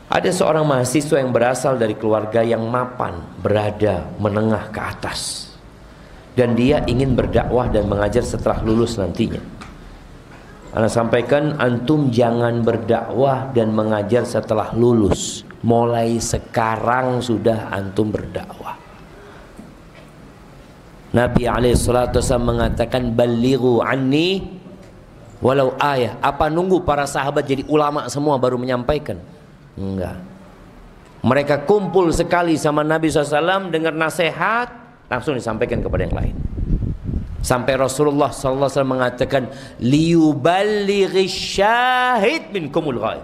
Ada seorang mahasiswa yang berasal dari keluarga yang mapan, berada menengah ke atas, dan dia ingin berdakwah dan mengajar setelah lulus nantinya. Ana sampaikan, antum jangan berdakwah dan mengajar setelah lulus. Mulai sekarang sudah antum berdakwah. Nabi alaihissalatu wassalam mengatakan, balighu anni walau ayah. Apa nunggu para sahabat jadi ulama semua baru menyampaikan? Enggak. Mereka kumpul sekali sama Nabi SAW, dengar nasihat, langsung disampaikan kepada yang lain. Sampai Rasulullah SAW mengatakan, liyuballighi syahid minkumul ghaib.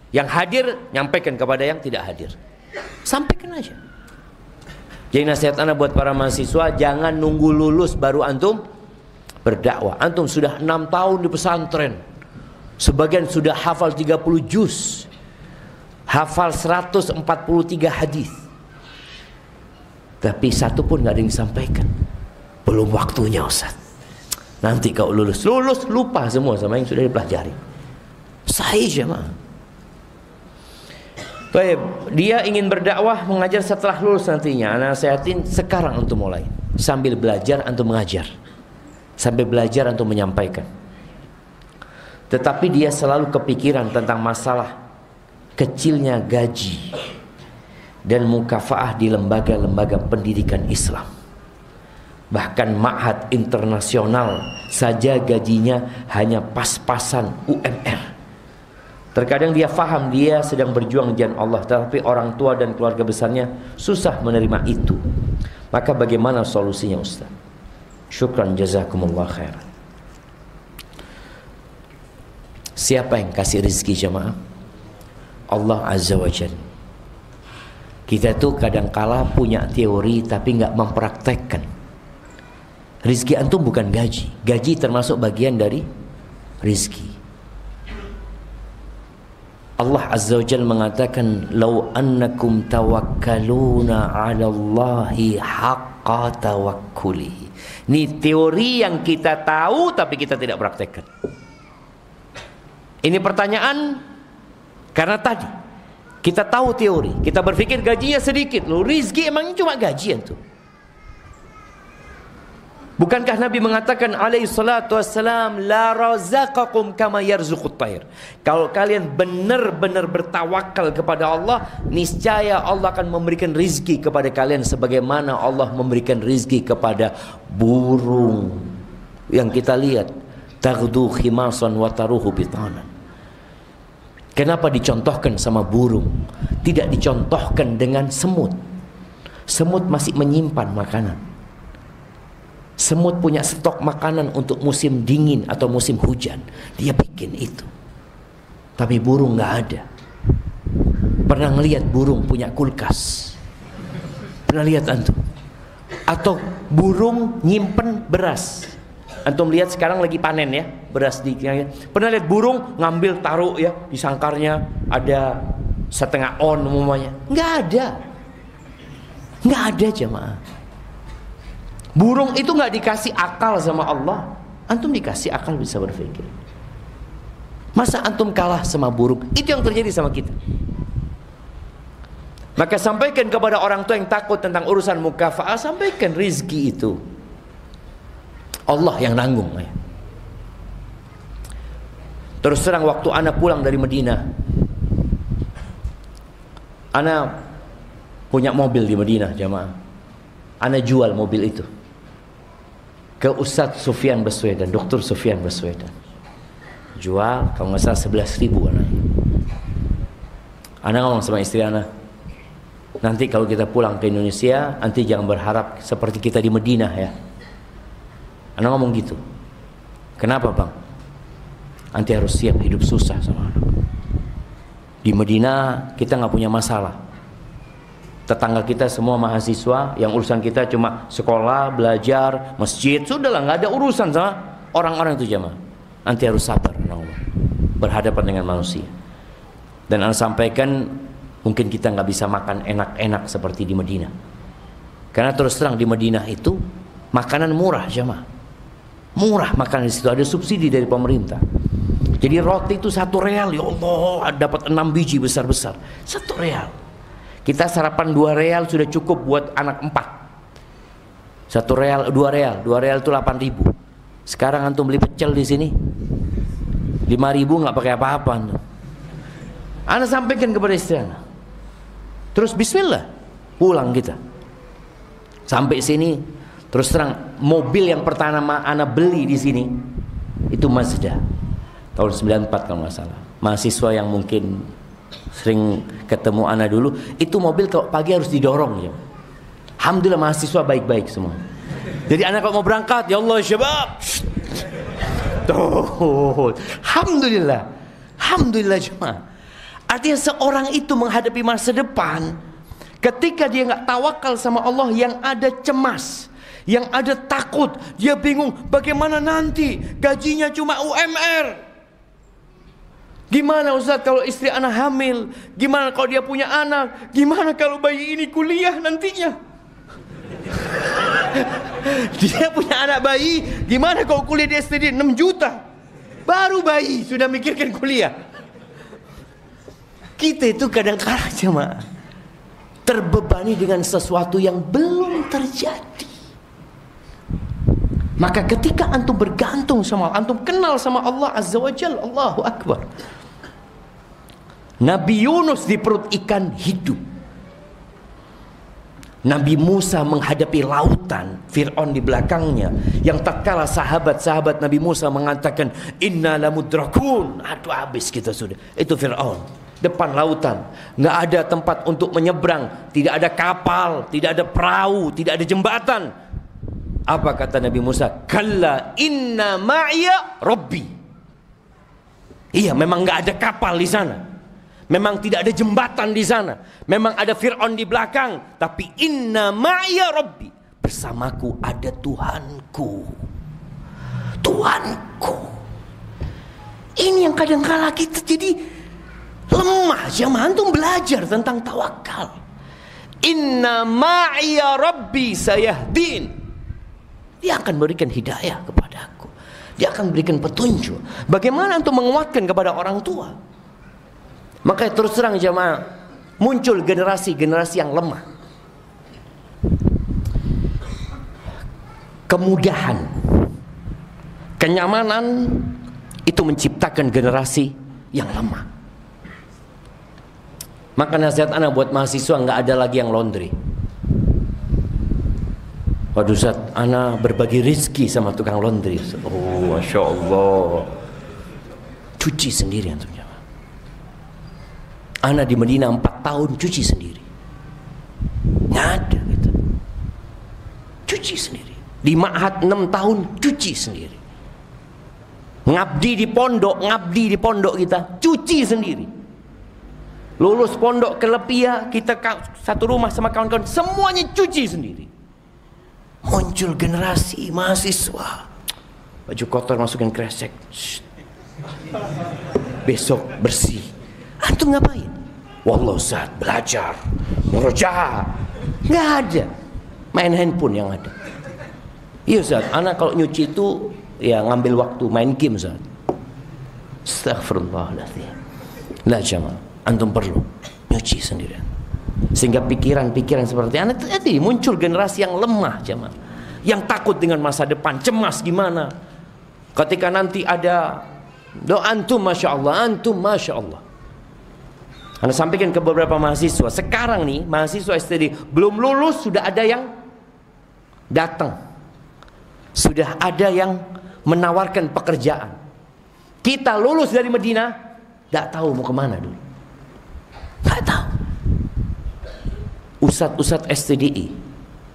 Yang hadir nyampaikan kepada yang tidak hadir. Sampaikan aja. Jadi nasihat anak buat para mahasiswa, jangan nunggu lulus baru antum berdakwah. Antum sudah 6 tahun di pesantren, sebagian sudah hafal 30 juz, hafal 143 hadis, tapi satu pun nggak ada yang disampaikan. Belum waktunya Ustaz. Nanti kau lulus lupa semua sama yang sudah dipelajari. Saya jemaah. Baik, dia ingin berdakwah mengajar setelah lulus nantinya. Anak nasihatin sekarang antum mulai. Sambil belajar antum mengajar. Sambil belajar antum menyampaikan. Tetapi dia selalu kepikiran tentang masalah kecilnya gaji dan mukafaah di lembaga-lembaga pendidikan Islam. Bahkan ma'had internasional saja gajinya hanya pas-pasan UMR. Terkadang dia faham dia sedang berjuang di jalan Allah, tetapi orang tua dan keluarga besarnya susah menerima itu. Maka bagaimana solusinya Ustaz? Syukran jazakumullah khairan. Siapa yang kasih rezeki jemaah? Allah Azza wa Jalla. Kita tuh kadangkala punya teori tapi nggak mempraktekkan. Rizki antum bukan gaji. Gaji termasuk bagian dari rizki. Allah Azza wa Jalla mengatakan, "Lau annakum tawakkaluna 'ala Allahi haqqa tawakkulihi." Ini teori yang kita tahu tapi kita tidak praktekkan. Ini pertanyaan karena tadi kita tahu teori, kita berpikir gajinya sedikit, loh rizki emangnya cuma gajian tuh. Bukankah Nabi mengatakan alaihi salatu wassalam, la razaqakum kama yarzuqut tayr. Kalau kalian benar-benar bertawakal kepada Allah, niscaya Allah akan memberikan rizki kepada kalian sebagaimana Allah memberikan rizki kepada burung yang kita lihat, taghdu khimasan wa taruhu bitanan. Kenapa dicontohkan sama burung? Tidak dicontohkan dengan semut. Semut masih menyimpan makanan. Semut punya stok makanan untuk musim dingin atau musim hujan. Dia bikin itu. Tapi burung nggak ada. Pernah ngelihat burung punya kulkas? Pernah lihat antum? Atau burung nyimpen beras? Antum lihat sekarang lagi panen ya, beras di. Pernah lihat burung ngambil taruh ya di sangkarnya ada setengah on umumnya? Nggak ada. Nggak ada jemaah. Burung itu nggak dikasih akal sama Allah. Antum dikasih akal bisa berpikir. Masa antum kalah sama burung? Itu yang terjadi sama kita. Maka sampaikan kepada orang tua yang takut tentang urusan mukafaah, sampaikan rizki itu Allah yang nanggung ya. Terus terang waktu anak pulang dari Madinah, anak punya mobil di Madinah jamaah. Anak jual mobil itu ke Ustadz Sufyan Baswedan, Dr. Sufyan Baswedan. Jual kalau nggak salah 11.000 anak. Anak ngomong sama istri anak, nanti kalau kita pulang ke Indonesia, nanti jangan berharap seperti kita di Madinah ya. Anak ngomong gitu. Kenapa bang? Nanti harus siap hidup susah sama anak. Di Madinah kita nggak punya masalah. Tetangga kita semua mahasiswa, yang urusan kita cuma sekolah, belajar, masjid, sudahlah nggak ada urusan sama orang-orang itu jamaah. Nanti harus sabar berhadapan dengan manusia. Dan anak sampaikan, mungkin kita nggak bisa makan enak-enak seperti di Madinah. Karena terus terang di Madinah itu makanan murah jamaah. Murah makanan di situ, ada subsidi dari pemerintah. Jadi roti itu 1 real, ya Allah, dapat 6 biji besar-besar. 1 real. Kita sarapan 2 real sudah cukup buat anak 4. 1 real, 2 real, 2 real itu 8.000. Sekarang antum beli pecel di sini 5.000 nggak pakai apa-apa. Ana sampaikan kepada istri ana. Terus bismillah, pulang kita. Sampai sini, terus terang mobil yang pertama ana beli di sini itu Mazda. Tahun 94 kalau nggak salah. Mahasiswa yang mungkin sering ketemu ana dulu, itu mobil kalau pagi harus didorong ya. Alhamdulillah mahasiswa baik-baik semua. Jadi anak kalau mau berangkat, ya Allah syabab. Tuh, alhamdulillah. Alhamdulillah jemaah. Artinya seorang itu menghadapi masa depan, ketika dia nggak tawakal sama Allah, yang ada cemas, yang ada takut, dia bingung bagaimana nanti gajinya cuma UMR. Gimana Ustaz kalau istri anak hamil? Gimana kalau dia punya anak? Gimana kalau bayi ini kuliah nantinya? Dia punya anak bayi, gimana kalau kuliah di STD 6 juta? Baru bayi sudah mikirkan kuliah. Kita itu kadang-kadang cuma terbebani dengan sesuatu yang belum terjadi. Maka ketika antum bergantung sama Allah, antum kenal sama Allah Azza wa Jalla, Allahu Akbar. Nabi Yunus di perut ikan hidup. Nabi Musa menghadapi lautan, Fir'aun di belakangnya, yang tatkala sahabat-sahabat Nabi Musa mengatakan inna lamudrakun, aduh habis kita sudah. Itu Fir'aun depan lautan, nggak ada tempat untuk menyeberang, tidak ada kapal, tidak ada perahu, tidak ada jembatan. Apa kata Nabi Musa? Kalla inna ma'iya rabbi. Iya, memang nggak ada kapal di sana. Memang tidak ada jembatan di sana. Memang ada Fir'aun di belakang. Tapi inna ma'iya rabbi. Bersamaku ada Tuhanku. Tuhanku. Ini yang kadang-kala kita jadi lemah. Jamaah antum belajar tentang tawakal. Inna ma'iya rabbi sayahdin. Dia akan berikan hidayah kepada aku. Dia akan berikan petunjuk. Bagaimana antum menguatkan kepada orang tua? Maka terus terang jamaah, muncul generasi-generasi yang lemah. Kemudahan, kenyamanan itu menciptakan generasi yang lemah. Maka nasihat anak buat mahasiswa, nggak ada lagi yang laundry. Waduh Ustaz, anak berbagi rezeki sama tukang laundry. Oh, Masya Allah. Cuci sendiri antum. Ana di Medina 4 tahun cuci sendiri. Nggak ada gitu. Cuci sendiri. Di Ma'had 6 tahun cuci sendiri. Ngabdi di pondok kita cuci sendiri. Lulus pondok ke Lepia, kita satu rumah sama kawan-kawan, semuanya cuci sendiri. Muncul generasi mahasiswa, baju kotor masukin kresek. Besok bersih. Antum ngapain? Wallah Ustaz, belajar, murojaah. Nggak ada. Main handphone yang ada. Iya Ustaz, anak kalau nyuci itu ya ngambil waktu main game Ustaz. Astaghfirullahaladzim. Lah jamaah, antum perlu nyuci sendirian. Sehingga pikiran-pikiran seperti anak tadi muncul generasi yang lemah jamaah. Yang takut dengan masa depan, cemas gimana. Ketika nanti ada doa antum Masya Allah, antum Masya Allah. Anda sampaikan ke beberapa mahasiswa. Sekarang nih mahasiswa STD belum lulus sudah ada yang datang. Sudah ada yang menawarkan pekerjaan. Kita lulus dari Medina, tidak tahu mau kemana dulu. Tidak tahu. Ustadz STDI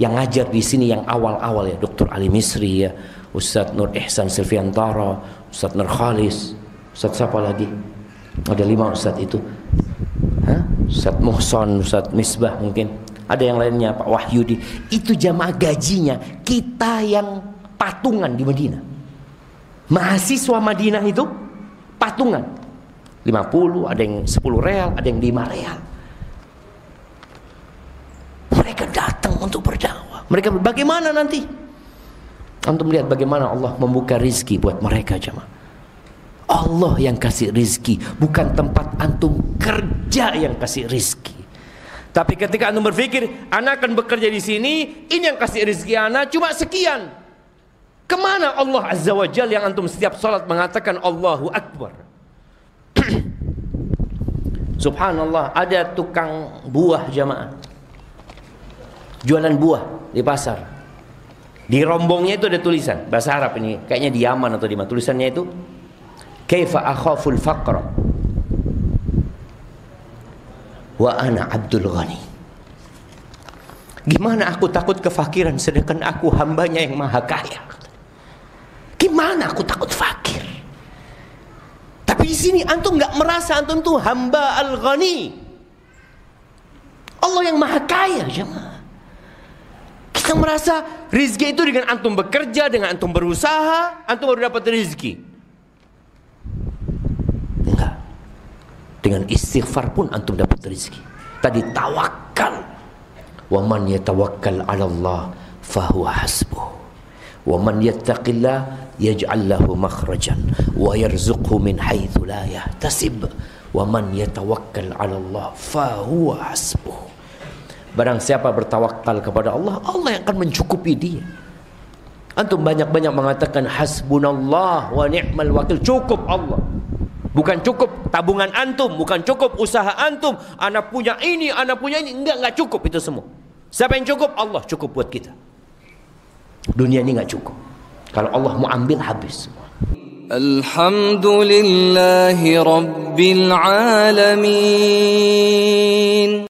yang ngajar di sini yang awal-awal ya, Dr. Ali Misri ya, Ustadz Nur Ihsan Silviantara, Ustadz Nur Khalis, Ustadz siapa lagi? Ada 5 Ustadz itu. Ustadz Muhson, Ustadz Misbah mungkin. Ada yang lainnya, Pak Wahyudi. Itu jamaah gajinya kita yang patungan di Madinah. Mahasiswa Madinah itu patungan. 50, ada yang 10 real, ada yang 5 real. Mereka datang untuk berdakwah. Mereka bagaimana nanti? Antum melihat bagaimana Allah membuka rizki buat mereka jamaah. Allah yang kasih rizki, bukan tempat antum kerja yang kasih rizki. Tapi ketika antum berpikir, anak akan bekerja di sini, ini yang kasih rizki anak cuma sekian. Kemana Allah Azza wa Jalla yang antum setiap salat mengatakan Allahu Akbar? Subhanallah, ada tukang buah jamaah, jualan buah di pasar. Di rombongnya itu ada tulisan bahasa Arab, ini kayaknya di Yaman atau di mana. Tulisannya itu, kaifa akhaful faqra wa ana Abdul Ghani. Gimana aku takut kefakiran sedangkan aku hambanya yang maha kaya. Gimana aku takut fakir? Tapi di sini antum nggak merasa antum tuh hamba Al-Ghani, Allah yang maha kaya jemaah. Kita merasa rizki itu dengan antum bekerja, dengan antum berusaha, antum baru dapat rizki. Enggak. Dengan istighfar pun antum dapat rizki. Tadi tawakal. Wa man yatawakkal 'ala Allah fahuwa hasbuh. Wa man yattaqillah yaj'al lahu makhrajan wa yarzuqhu min haitsu la yahtasib. Wa man yatawakkal 'ala Allah fahuwa hasbuh. Barang siapa bertawakal kepada Allah, Allah yang akan mencukupi dia. Antum banyak-banyak mengatakan hasbunallah wa ni'mal wakil. Cukup Allah. Bukan cukup tabungan antum, bukan cukup usaha antum. Anak punya ini, anak punya ini. Enggak cukup itu semua. Siapa yang cukup? Allah cukup buat kita. Dunia ini enggak cukup. Kalau Allah mau ambil, habis semua. Alhamdulillahi Rabbil Alamin.